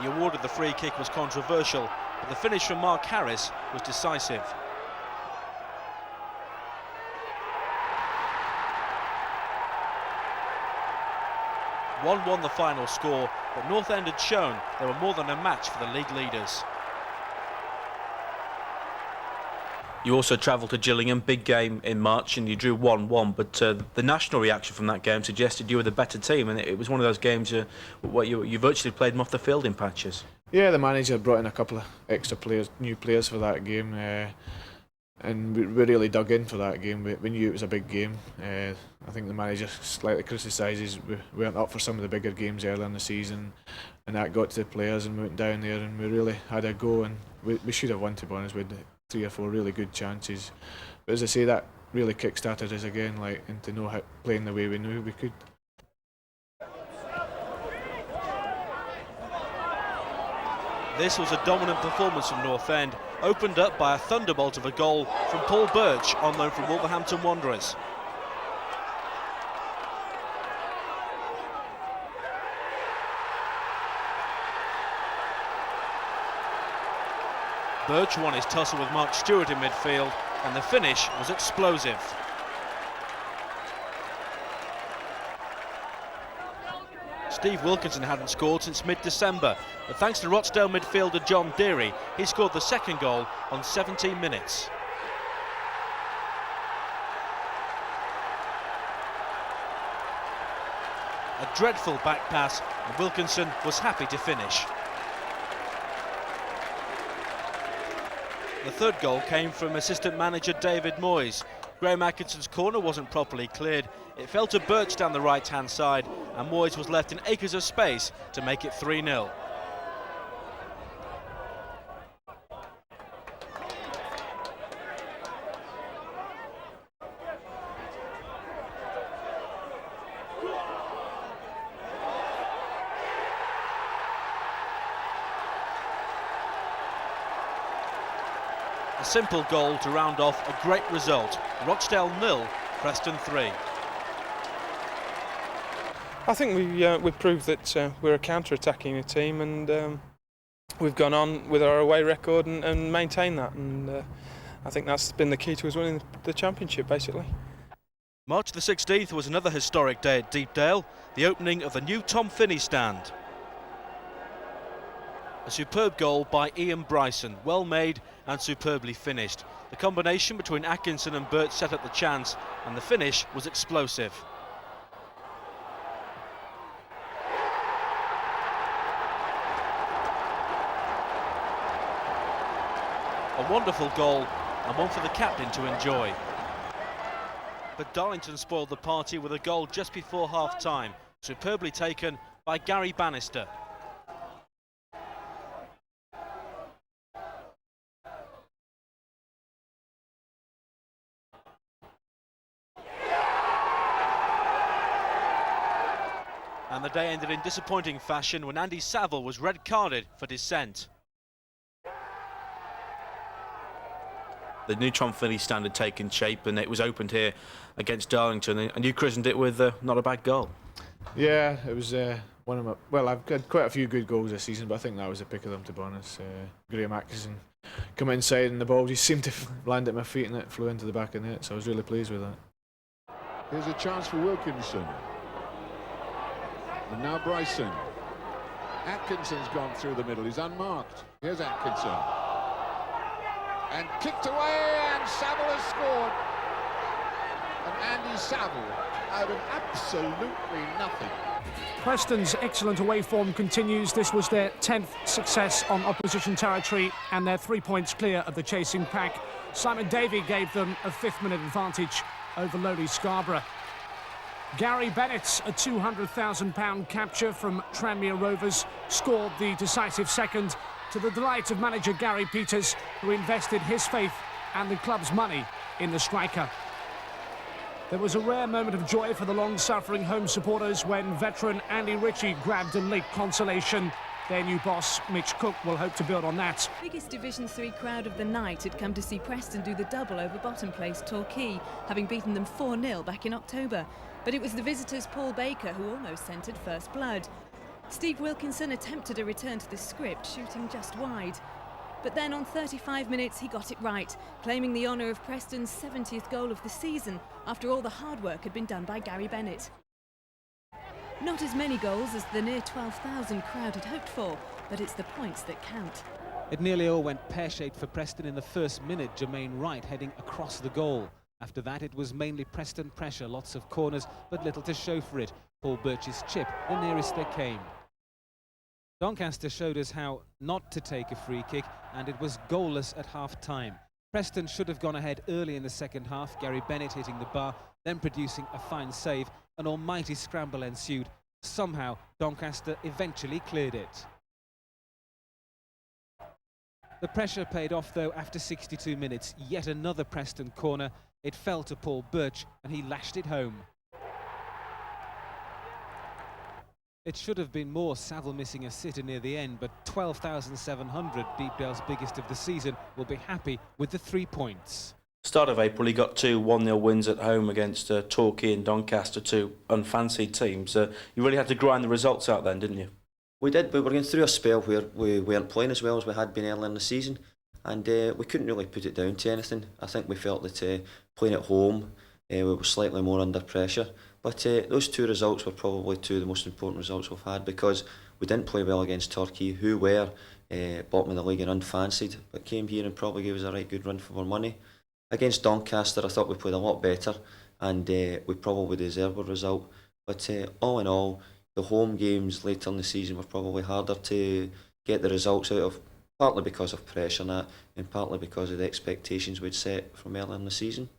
The award of the free kick was controversial, but the finish from Mark Harris was decisive. (1-1) the final score, but North End had shown they were more than a match for the league leaders. You also travelled to Gillingham, big game in March, and you drew 1-1, but the national reaction from that game suggested you were the better team, and it was one of those games where you virtually played them off the field in patches. Yeah, the manager brought in a couple of extra players, new players for that game, and we really dug in for that game. We knew it was a big game. I think the manager slightly criticises we weren't up for some of the bigger games earlier in the season, and that got to the players, and we went down there and we really had a go, and we should have won, to be honest. We had 3 or 4 really good chances, but as I say, that really kick-started us again, and to know how playing the way we knew we could. This was a dominant performance from North End, opened up by a thunderbolt of a goal from Paul Birch, on loan from Wolverhampton Wanderers. Birch won his tussle with Mark Stewart in midfield, and the finish was explosive. Steve Wilkinson hadn't scored since mid-December, but thanks to Rochdale midfielder John Deary, he scored the second goal on 17 minutes. A dreadful back pass, and Wilkinson was happy to finish. The third goal came from assistant manager David Moyes. Graham Atkinson's corner wasn't properly cleared. It fell to Birch down the right-hand side, and Moyes was left in acres of space to make it 3-0. A simple goal to round off a great result. Rochdale 0, Preston 3. I think we proved that we're a counter-attacking team, and we've gone on with our away record and maintained that, and I think that's been the key to us winning the championship, basically. March the 16th was another historic day at Deepdale, the opening of the new Tom Finney stand. A superb goal by Ian Bryson, well made and superbly finished. The combination between Atkinson and Burt set up the chance, and the finish was explosive. A wonderful goal, and one for the captain to enjoy. But Darlington spoiled the party with a goal just before half-time, superbly taken by Gary Bannister. And the day ended in disappointing fashion when Andy Saville was red-carded for dissent. The new Tom Finney stand had taken shape, and it was opened here against Darlington, and you christened it with not a bad goal. Yeah, it was one of my... Well, I've had quite a few good goals this season, but I think that was a pick of them, to be honest. Graham Atkinson come inside and the ball just seemed to land at my feet and it flew into the back of the net, so I was really pleased with that. Here's a chance for Wilkinson. And now Bryson. Atkinson's gone through the middle, he's unmarked. Here's Atkinson. And kicked away, and Saville has scored. And Andy Saville out of absolutely nothing. Preston's excellent away form continues. This was their 10th success on opposition territory, and they're 3 points clear of the chasing pack. Simon Davey gave them a fifth-minute advantage over lowly Scarborough. Gary Bennett, a £200,000 capture from Tranmere Rovers, scored the decisive second, to the delight of manager Gary Peters, who invested his faith and the club's money in the striker. There was a rare moment of joy for the long-suffering home supporters when veteran Andy Ritchie grabbed a late consolation. Their new boss, Mitch Cook, will hope to build on that. The biggest Division 3 crowd of the night had come to see Preston do the double over bottom place Torquay, having beaten them 4-0 back in October. But it was the visitors' Paul Baker who almost scented first blood. Steve Wilkinson attempted a return to the script, shooting just wide. But then on 35 minutes he got it right, claiming the honour of Preston's 70th goal of the season after all the hard work had been done by Gary Bennett. Not as many goals as the near 12,000 crowd had hoped for, but it's the points that count. It nearly all went pear-shaped for Preston in the first minute, Jermaine Wright heading across the goal. After that it was mainly Preston pressure, lots of corners but little to show for it. Paul Birch's chip, the nearest they came. Doncaster showed us how not to take a free kick, and it was goalless at half-time. Preston should have gone ahead early in the second half, Gary Bennett hitting the bar, then producing a fine save. An almighty scramble ensued. Somehow Doncaster eventually cleared it. The pressure paid off though after 62 minutes. Yet another Preston corner. It fell to Paul Birch and he lashed it home. It should have been more, Saville missing a sitter near the end, but 12,700, Deepdale's biggest of the season, will be happy with the 3 points. Start of April, he got two 1-0 wins at home against Torquay and Doncaster, two unfancied teams. You really had to grind the results out then, didn't you? We did. We were going through a spell where we weren't playing as well as we had been earlier in the season, and we couldn't really put it down to anything. I think we felt that playing at home, we were slightly more under pressure. But those two results were probably two of the most important results we've had, because we didn't play well against Torquay, who were bottom of the league and unfancied, but came here and probably gave us a right good run for our money. Against Doncaster, I thought we played a lot better, and we probably deserved a result. But all in all, the home games later in the season were probably harder to get the results out of, partly because of pressure and that, and partly because of the expectations we'd set from earlier in the season.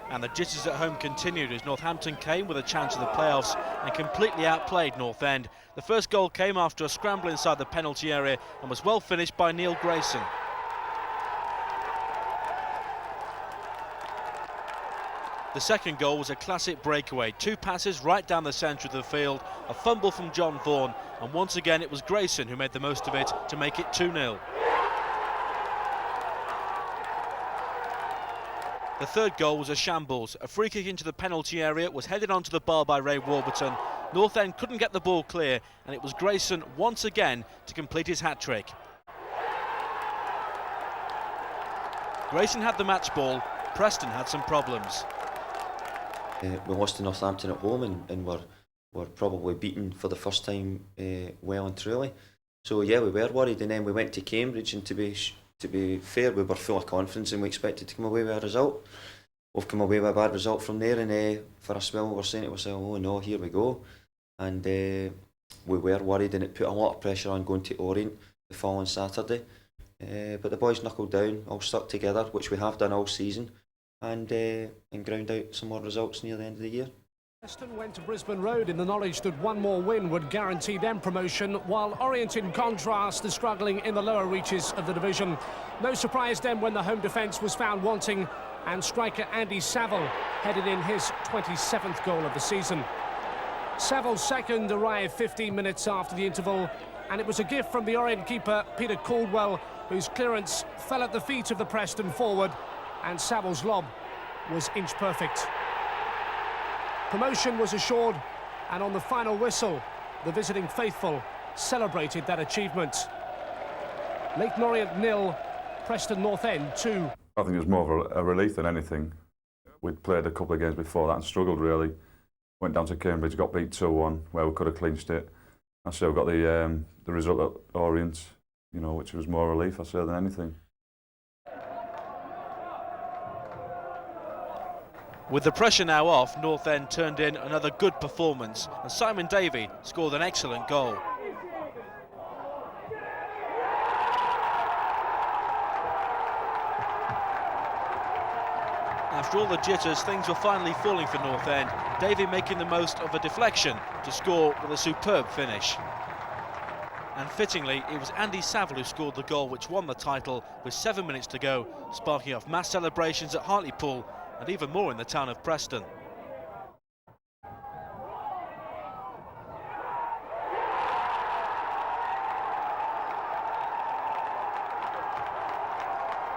And the jitters at home continued as Northampton came with a chance of the playoffs and completely outplayed North End. The first goal came after a scramble inside the penalty area and was well finished by Neil Grayson. The second goal was a classic breakaway. 2 passes right down the centre of the field, a fumble from John Vaughan, and once again it was Grayson who made the most of it to make it 2-0. The third goal was a shambles. A free kick into the penalty area was headed onto the bar by Ray Warburton. North End couldn't get the ball clear, and it was Grayson once again to complete his hat-trick. Grayson had the match ball. Preston had some problems. We lost to Northampton at home and were probably beaten for the first time well and truly. So yeah, we were worried, and then we went to Cambridge, and to be fair, we were full of confidence and we expected to come away with a result. We've come away with a bad result from there, and for a spell we were saying to ourselves, oh no, here we go. And we were worried, and it put a lot of pressure on going to Orient the following Saturday. But the boys knuckled down, all stuck together, which we have done all season, and ground out some more results near the end of the year. Preston went to Brisbane Road in the knowledge that one more win would guarantee them promotion, while Orient, in contrast, is struggling in the lower reaches of the division. No surprise then when the home defence was found wanting, and striker Andy Saville headed in his 27th goal of the season. Saville's second arrived 15 minutes after the interval, and it was a gift from the Orient keeper Peter Caldwell, whose clearance fell at the feet of the Preston forward, and Saville's lob was inch perfect. Promotion was assured, and on the final whistle, the visiting faithful celebrated that achievement. Leyton Orient 0, Preston North End 2. I think it was more of a relief than anything. We'd played a couple of games before that and struggled really. Went down to Cambridge, got beat 2-1, where we could have clinched it. I still got the result at Orient, you know, which was more relief, I say, than anything. With the pressure now off, North End turned in another good performance, and Simon Davey scored an excellent goal. After all the jitters, things were finally falling for North End, Davey making the most of a deflection to score with a superb finish. And fittingly, it was Andy Saville who scored the goal which won the title with 7 minutes to go, sparking off mass celebrations at Hartlepool and even more in the town of Preston.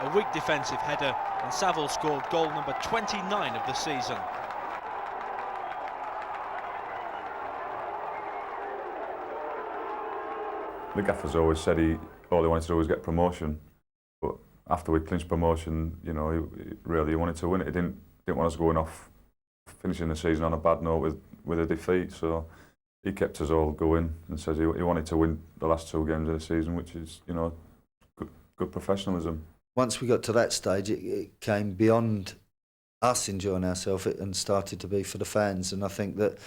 A weak defensive header, and Saville scored goal number 29 of the season. The gaffer's always said all he wanted to do was get promotion, but after we clinched promotion, you know, he wanted to win it. He didn't want us going off, finishing the season on a bad note with a defeat. So he kept us all going and says he wanted to win the last 2 games of the season, which is, you know, good professionalism. Once we got to that stage, it came beyond us enjoying ourselves and started to be for the fans. And I think that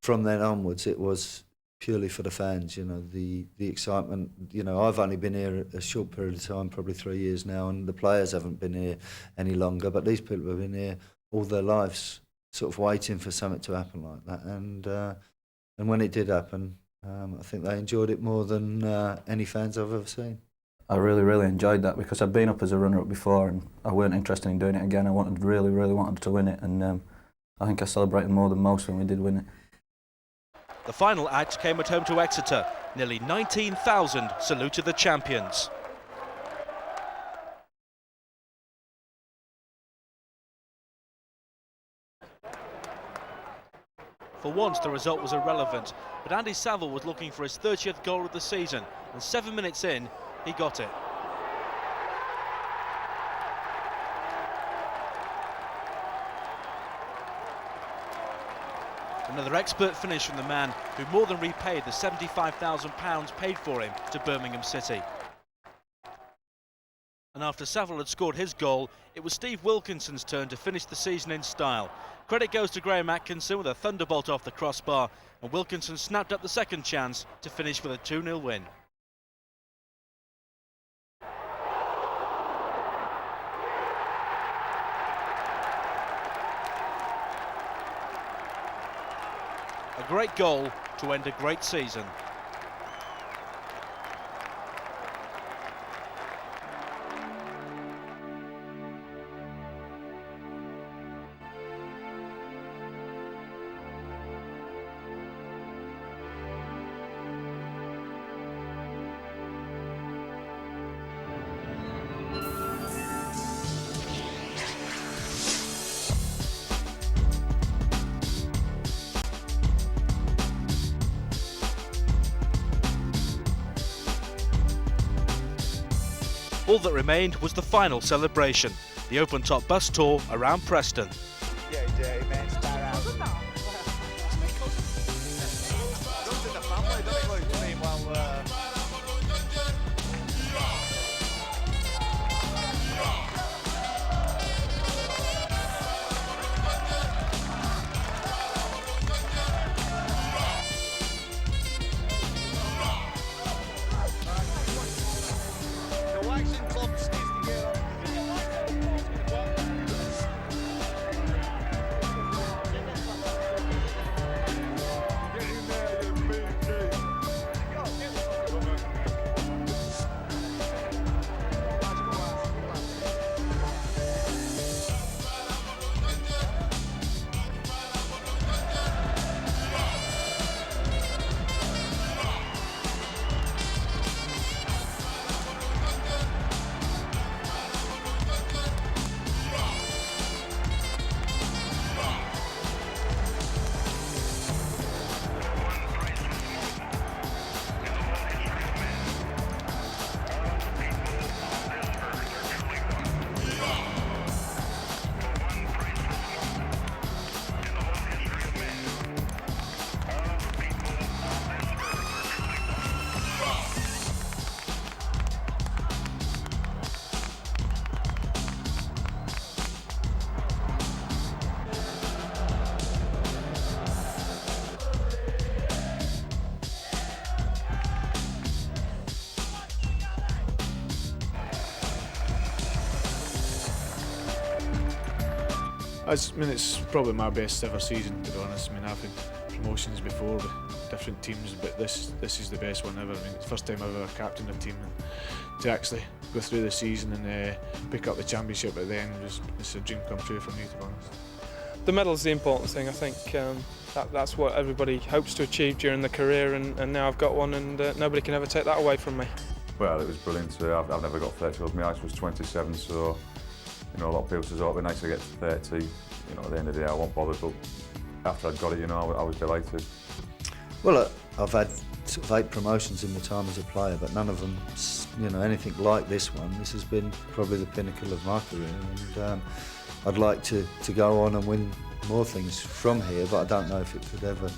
from then onwards, it was purely for the fans, you know, the excitement. You know, I've only been here a short period of time, probably 3 years now, and the players haven't been here any longer, but these people have been here all their lives, sort of waiting for something to happen like that. And when it did happen, I think they enjoyed it more than any fans I've ever seen. I really enjoyed that, because I'd been up as a runner-up before and I weren't interested in doing it again. I really wanted to win it, and I think I celebrated more than most when we did win it. The final act came at home to Exeter. Nearly 19,000 saluted the champions. For once, the result was irrelevant, but Andy Saville was looking for his 30th goal of the season, and 7 minutes in, he got it. Another expert finish from the man who more than repaid the £75,000 paid for him to Birmingham City. And after Saville had scored his goal, it was Steve Wilkinson's turn to finish the season in style. Credit goes to Graham Atkinson with a thunderbolt off the crossbar, and Wilkinson snapped up the second chance to finish with a 2-0 win. A great goal to end a great season. All that remained was the final celebration, the open-top bus tour around Preston. I mean, it's probably my best ever season, to be honest. I mean, I've had promotions before with different teams, but this is the best one ever. I mean, it's the first time I've ever captained a team, and to actually go through the season and pick up the championship at the end it's a dream come true for me, to be honest. The medal's the important thing. I think that's what everybody hopes to achieve during their career, and now I've got one, and nobody can ever take that away from me. Well, it was brilliant. I've never got 30. My age was 27, so you know, a lot of people say, "Oh, it'd be nice to get to 30." You know, at the end of the day, I won't bother. But after I'd got it, you know, I was delighted. Well, I've had sort of 8 promotions in my time as a player, but none of them, you know, anything like this one. This has been probably the pinnacle of my career, and I'd like to go on and win more things from here, but I don't know if it could ever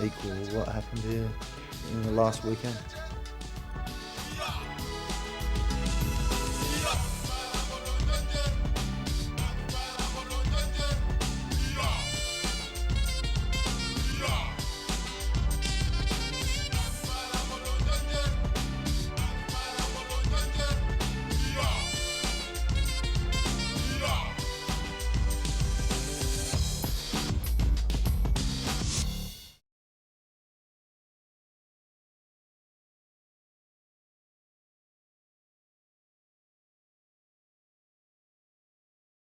equal what happened here in the last weekend.